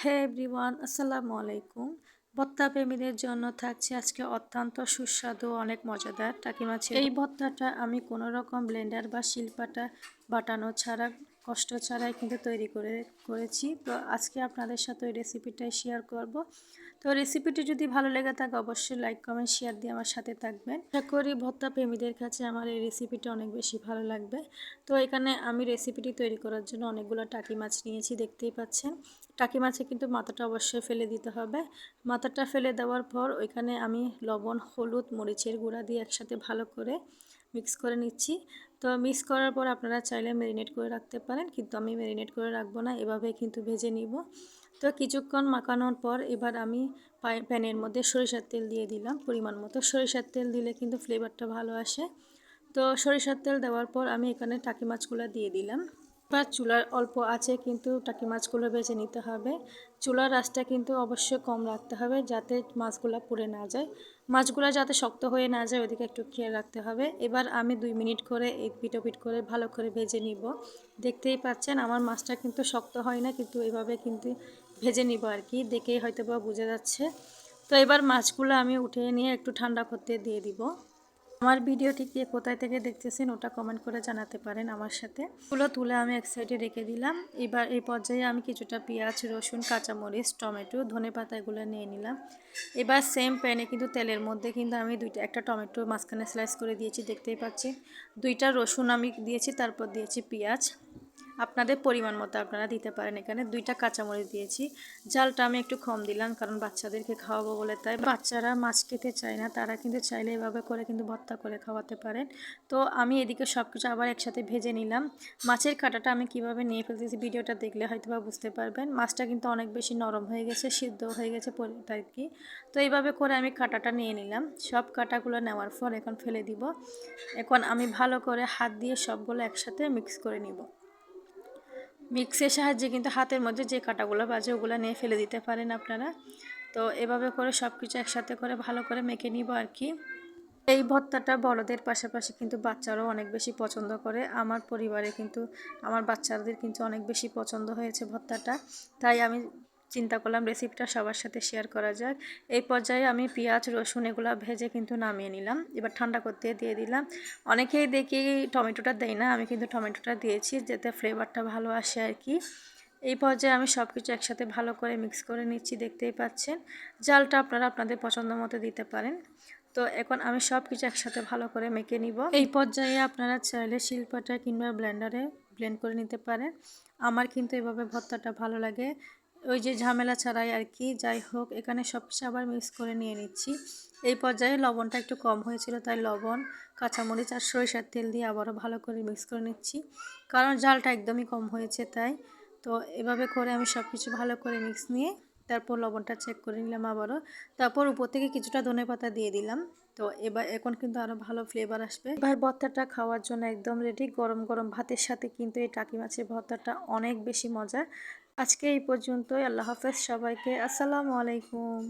হে everyone, আসসালামু আলাইকুম। ভর্তা প্রেমীদের জন্য থাকছে আজকে অত্যন্ত সুস্বাদু অনেক মজাদার টাকি মাছের এই ভর্তাটা আমি কোনো রকম ব্লেন্ডার বা শিলপাটা বাটানো ছাড়া কষ্ট ছাড়াই কিন্তু তৈরি করেছি। তো আজকে আপনাদের সাথে ওই রেসিপিটাই শেয়ার করব। তো রেসিপিটি যদি ভালো লেগে থাকে অবশ্যই লাইক কমেন্ট শেয়ার দিয়ে আমার সাথে থাকবেন। আশা করি ভর্তা প্রেমীদের কাছে আমার এই রেসিপিটা অনেক বেশি ভালো লাগবে। তো এখানে আমি রেসিপিটি তৈরি করার জন্য অনেকগুলো টাকি মাছ নিয়েছি, দেখতেই পাচ্ছেন। টাকি মাছে কিন্তু মাথাটা অবশ্যই ফেলে দিতে হবে। মাথাটা ফেলে দেওয়ার পর ওইখানে আমি লবণ, হলুদ, মরিচের গুঁড়া দিয়ে একসাথে ভালো করে মিক্স করে নিচ্ছি। তো মিক্স করার পর আপনারা চাইলে ম্যারিনেট করে রাখতে পারেন, কিন্তু আমি ম্যারিনেট করে রাখবো না, এভাবে কিন্তু ভেজে নিব। তো কিছুক্ষণ মাখানোর পর এবার আমি প্যানের মধ্যে সরিষার তেল দিয়ে দিলাম পরিমাণ মতো। সরিষার তেল দিলে কিন্তু ফ্লেভারটা ভালো আসে। তো সরিষার তেল দেওয়ার পর আমি এখানে টাকি মাছগুলো দিয়ে দিলাম। এবার চুলার অল্প আছে কিন্তু টাকি মাছগুলো ভেজে নিতে হবে। চুলার আঁচটা কিন্তু অবশ্যই কম রাখতে হবে যাতে মাছগুলো পুড়ে না যায়, মাছগুলো যাতে শক্ত হয়ে না যায় ওদিকে একটু খেয়াল রাখতে হবে। এবার আমি 2 মিনিট করে এই পিট করে ভালো করে ভেজে নিব। দেখতেই পাচ্ছেন আমার মাছটা কিন্তু শক্ত হয় না, কিন্তু এভাবে কিন্তু ভেজে নিব আর কি, দেখেই হয়তো বা বোঝা যাচ্ছে। তো এবার মাছগুলো আমি উঠিয়ে নিয়ে একটু ঠান্ডা করতে দিয়ে দিব। আমার ভিডিওটি কে কোথায় থেকে দেখতেছেন ওটা কমেন্ট করে জানাতে পারেন আমার সাথে। এগুলো তুলে আমি এক সাইডে রেখে দিলাম। এবার এই পর্যায়ে আমি কিছুটা পেঁয়াজ, রসুন, কাঁচামরিচ, টমেটো, ধনেপাতা এগুলো নিয়ে নিলাম। এবার সেম প্যানে কিন্তু তেলের মধ্যে কিন্তু আমি একটা টমেটো মাঝখানে স্লাইস করে দিয়েছি, দেখতেই পাচ্ছেন। 2টা রসুন আমি দিয়েছি, তারপর দিয়েছি পেঁয়াজ। আপনাদের পরিমাণ মতো আপনারা দিতে পারেন। এখানে 2টা কাঁচামরিচ দিয়েছি। ঝালটা আমি একটু কম দিলাম কারণ বাচ্চাদেরকে খাওয়াবো বলে, তাই বাচ্চারা মাছ খেতে চায় না, তারা কিন্তু চাইলে এভাবে করে কিন্তু ভর্তা করে খাওয়াতে পারেন। তো আমি এদিকে সব কিছু আবার একসাথে ভেজে নিলাম। মাছের কাঁটাটা আমি কিভাবে নিয়ে ফেলতেছি ভিডিওটা দেখলে হয়তো বা বুঝতে পারবেন। মাছটা কিন্তু অনেক বেশি নরম হয়ে গেছে, সিদ্ধ হয়ে গেছে আর কি। তো এইভাবে করে আমি কাঁটাটা নিয়ে নিলাম। সব কাঁটাগুলো নেওয়ার পর এখন ফেলে দিব। এখন আমি ভালো করে হাত দিয়ে সবগুলো একসাথে মিক্স করে নিব। মিক্সের সাহায্যে কিন্তু হাতের মধ্যে যে কাঁটাগুলো বাজে ওগুলো নিয়ে ফেলে দিতে পারেন আপনারা। তো এভাবে করে সব কিছু একসাথে করে ভালো করে মেখে নিব আর কি। এই ভর্তাটা বড়দের পাশাপাশি কিন্তু বাচ্চারাও অনেক বেশি পছন্দ করে। আমার পরিবারে কিন্তু আমার বাচ্চাদের কিন্তু অনেক বেশি পছন্দ হয়েছে ভর্তাটা, তাই আমি চিন্তা করলাম রেসিপিটা সবার সাথে শেয়ার করা যাক। এই পর্যায়ে আমি পেঁয়াজ, রসুন এগুলো ভেজে কিন্তু নামিয়ে নিলাম। এবার ঠান্ডা করতে দিয়ে দিলাম। অনেকেই দেখি টমেটোটা দেয় না, আমি কিন্তু টমেটোটা দিয়েছি যাতে ফ্লেভারটা ভালো আসে আর কি। এই পর্যায়ে আমি সব কিছু একসাথে ভালো করে মিক্স করে নিচ্ছি, দেখতেই পাচ্ছেন। জালটা আপনারা আপনাদের পছন্দ মতো দিতে পারেন। তো এখন আমি সব কিছু একসাথে ভালো করে মেখে নিব। এই পর্যায়ে আপনারা চাইলে শিলপাটা কিংবা ব্লেন্ডারে ব্লেন্ড করে নিতে পারেন। আমার কিন্তু এভাবে ভর্তাটা ভালো লাগে, ওই যে ঝামেলা ছাড়াই আর কি। যাই হোক, এখানে সব কিছু আবার মিক্স করে নিয়ে নিচ্ছি। এই পর্যায়ে লবণটা একটু কম হয়েছিল, তাই লবণ, কাঁচামরিচ আর সরিষার তেল দিয়ে আবারও ভালো করে মিক্স করে নিচ্ছি, কারণ ঝালটা একদমই কম হয়েছে তাই। তো এভাবে করে আমি সব কিছু ভালো করে মিক্স নিয়ে তারপর লবণটা চেক করে নিলাম আবারও। তারপর উপর থেকে কিছুটা ধনেপাতা দিয়ে দিলাম। তো এখন কিন্তু আরও ভালো ফ্লেভার আসবে। এবার ভর্তাটা খাওয়ার জন্য একদম রেডি। গরম গরম ভাতের সাথে কিন্তু এই টাকি মাছের ভর্তাটা অনেক বেশি মজা। আজকে এই পর্যন্তই। আল্লাহ হাফেজ সবাইকে। আসসালামু আলাইকুম।